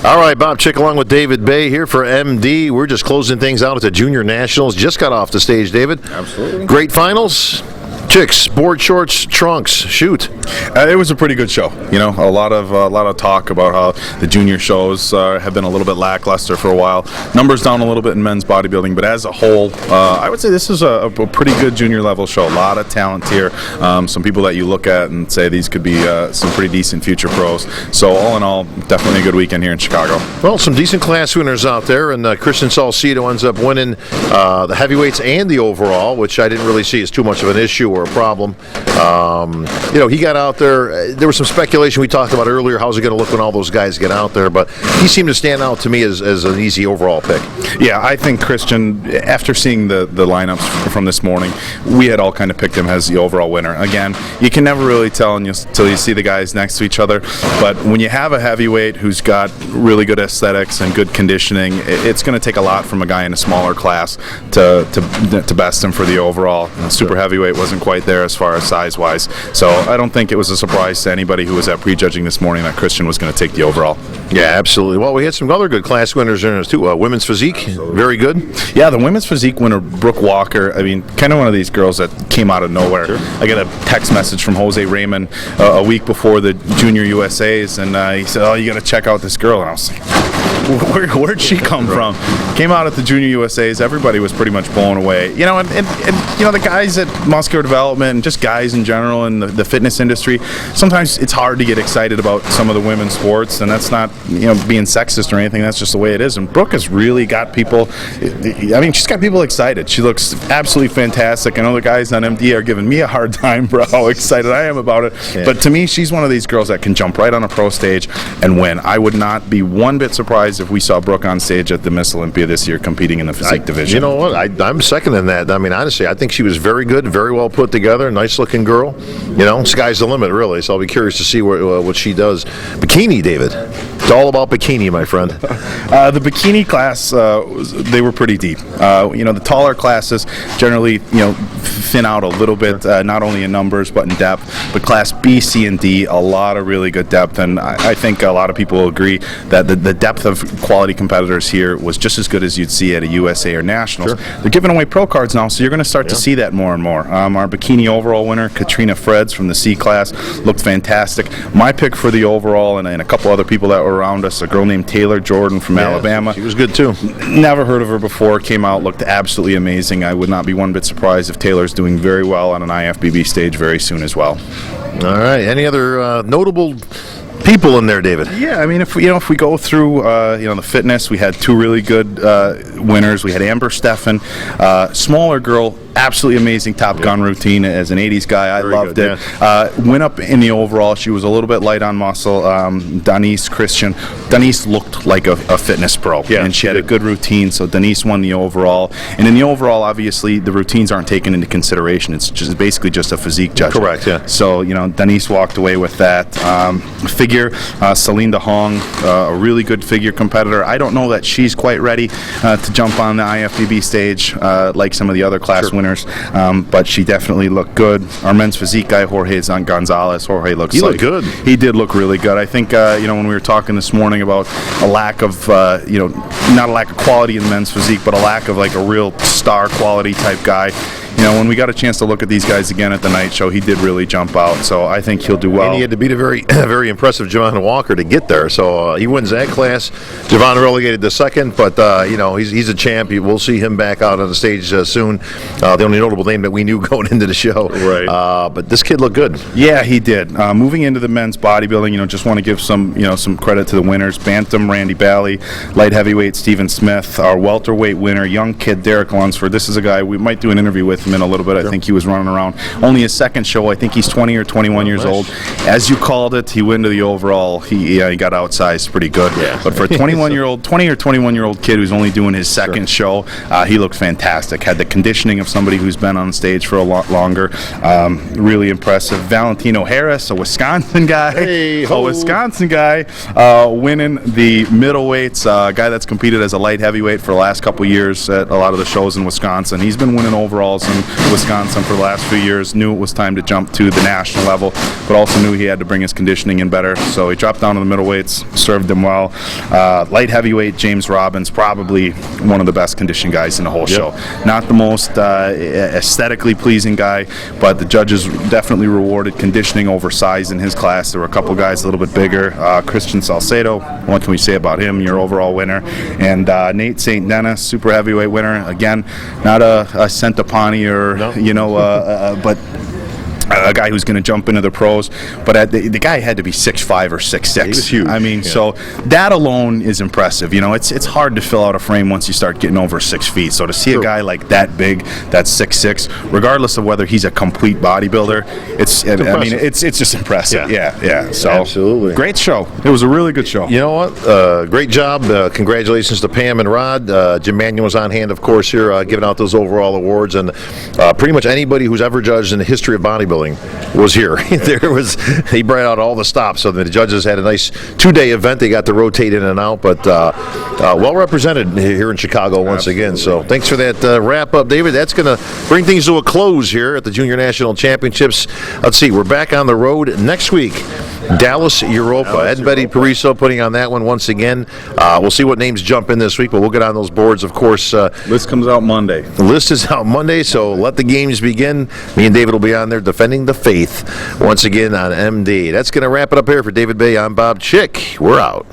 All right, Bob Chick along with David Baye here for MD. We're just closing things out at the Junior Nationals. Just got off the stage, David. Absolutely. Great finals. Chicks, board shorts, trunks, shoot. It was a pretty good show. You know, a lot of talk about how the junior shows have been a little bit lackluster for a while. Numbers down a little bit in men's bodybuilding, but as a whole, I would say this is a pretty good junior level show. A lot of talent here. Some people that you look at and say these could be some pretty decent future pros. So all in all, definitely a good weekend here in Chicago. Well, some decent class winners out there, and Christian Salcido ends up winning the heavyweights and the overall, which I didn't really see as too much of an issue or a problem. He got out there. There was some speculation we talked about earlier. How's it going to look when all those guys get out there? But he seemed to stand out to me as an easy overall pick. Yeah, I think Christian, after seeing the lineups from this morning, we had all kind of picked him as the overall winner. Again, you can never really tell until you see the guys next to each other. But when you have a heavyweight who's got really good aesthetics and good conditioning, it's going to take a lot from a guy in a smaller class to best him for the overall. Super heavyweight wasn't quite there as far as size-wise. So I don't think it was a surprise to anybody who was at prejudging this morning that Christian was going to take the overall. Yeah, absolutely. Well, we had some other good class winners in there too. Women's physique, very good. Yeah, the women's physique winner, Brooke Walker, I mean, kind of one of these girls that came out of nowhere. Sure. I got a text message from Jose Raymond a week before the Junior USAs, and he said, "Oh, you got to check out this girl." And I was like, where'd she come from? Came out at the Junior USAs. Everybody was pretty much blown away. And the guys at Muscular Development and just guys in general in the fitness industry, sometimes it's hard to get excited about some of the women's sports, and that's not being sexist or anything. That's just the way it is. And Brooke has really got people. I mean, she's got people excited. She looks absolutely fantastic. I know the guys on MD are giving me a hard time for how excited I am about it. Yeah. But to me, she's one of these girls that can jump right on a pro stage and win. I would not be one bit surprised if we saw Brooke on stage at the Miss Olympia this year competing in the physique division. You know what? I'm seconding that. I mean, honestly, I think she was very good, very well put together, nice-looking girl. Sky's the limit, really. So I'll be curious to see what she does. Bikini, David. It's all about bikini, my friend. The bikini class, they were pretty deep. The taller classes generally, thin out a little bit, not only in numbers but in depth. But class B, C, and D, a lot of really good depth, and I think a lot of people will agree that the depth of quality competitors here was just as good as you'd see at a USA or Nationals. Sure. They're giving away pro cards now, so you're going to start to see that more and more. Our bikini overall winner, Katrina Freds from the C class, looked fantastic. My pick for the overall, and a couple other people that were around us, a girl named Taylor Jordan from Alabama. She was good too. Never heard of her before, came out, looked absolutely amazing. I would not be one bit surprised if Taylor's doing very well on an IFBB stage very soon as well. All right. Any other notable people in there, David? Yeah, I mean, if we go through the fitness, we had two really good winners. We had Amber Steffen, smaller girl, absolutely amazing Top Gun routine. As an 80s guy, I loved it. Yeah. Went up in the overall. She was a little bit light on muscle. Denise Christian. Denise looked like a fitness pro, and she had a good routine, so Denise won the overall. And in the overall, obviously, the routines aren't taken into consideration. It's basically just a physique judgment. Correct, yeah. So, Denise walked away with that. Figure, Celine DeHong, a really good figure competitor. I don't know that she's quite ready to jump on the IFBB stage like some of the other class winners. But she definitely looked good. Our men's physique guy, Jorge Gonzalez. Jorge looks looked good. He did look really good. I think, when we were talking this morning about a lack of, not a lack of quality in men's physique, but a lack of like a real star quality type guy. When we got a chance to look at these guys again at the night show, he did really jump out. So I think he'll do well. And he had to beat a very, very impressive Javon Walker to get there. So he wins that class. Javon relegated to second, but he's a champ. We'll see him back out on the stage soon. The only notable name that we knew going into the show. Right. But this kid looked good. Yeah, he did. Moving into the men's bodybuilding, just want to give some credit to the winners. Bantam, Randy Bally. Light heavyweight, Stephen Smith. Our welterweight winner, young kid, Derek Lunsford. This is a guy we might do an interview with him in a little bit. Sure. I think he was running around. Only his second show. I think he's 20 or 21 years old. As you called it, he went to the overall. He got outsized pretty good. Yeah. But for a 20 or 21-year-old kid who's only doing his second show, he looked fantastic. Had the conditioning of somebody who's been on stage for a lot longer. Really impressive. Valentino Harris, a Wisconsin guy. Winning the middleweights. Guy that's competed as a light heavyweight for the last couple years at a lot of the shows in Wisconsin. He's been winning overalls from Wisconsin for the last few years, knew it was time to jump to the national level, but also knew he had to bring his conditioning in better. So he dropped down to the middleweights, served them well. Light heavyweight, James Robbins, probably one of the best conditioned guys in the whole show. Not the most aesthetically pleasing guy, but the judges definitely rewarded conditioning over size in his class. There were a couple guys a little bit bigger. Christian Salcedo, what can we say about him? Your overall winner. And Nate St. Dennis, super heavyweight winner. Again, not a Centopani or, but a guy who's going to jump into the pros, but the guy had to be 6'5" or 6'6". He was huge. I mean, so that alone is impressive. It's hard to fill out a frame once you start getting over 6 feet. So to see a guy like that big, that's 6'6", regardless of whether he's a complete bodybuilder, it's just impressive. Yeah. So absolutely great show. It was a really good show. You know what? Great job. Congratulations to Pam and Rod. Jim Manuel was on hand, of course, here giving out those overall awards, and pretty much anybody who's ever judged in the history of bodybuilding was here. He brought out all the stops, so the judges had a nice 2-day event. They got to rotate in and out, but well represented here in Chicago once again. So thanks for that wrap up, David. That's going to bring things to a close here at the Junior National Championships. Let's see, we're back on the road next week. Dallas, Europa. Ed and Betty Pariso putting on that one once again. We'll see what names jump in this week, but we'll get on those boards, of course. List comes out Monday. The list is out Monday, so let the games begin. Me and David will be on there defending the faith once again on MD. That's going to wrap it up here for David Baye. I'm Bob Chick. We're out.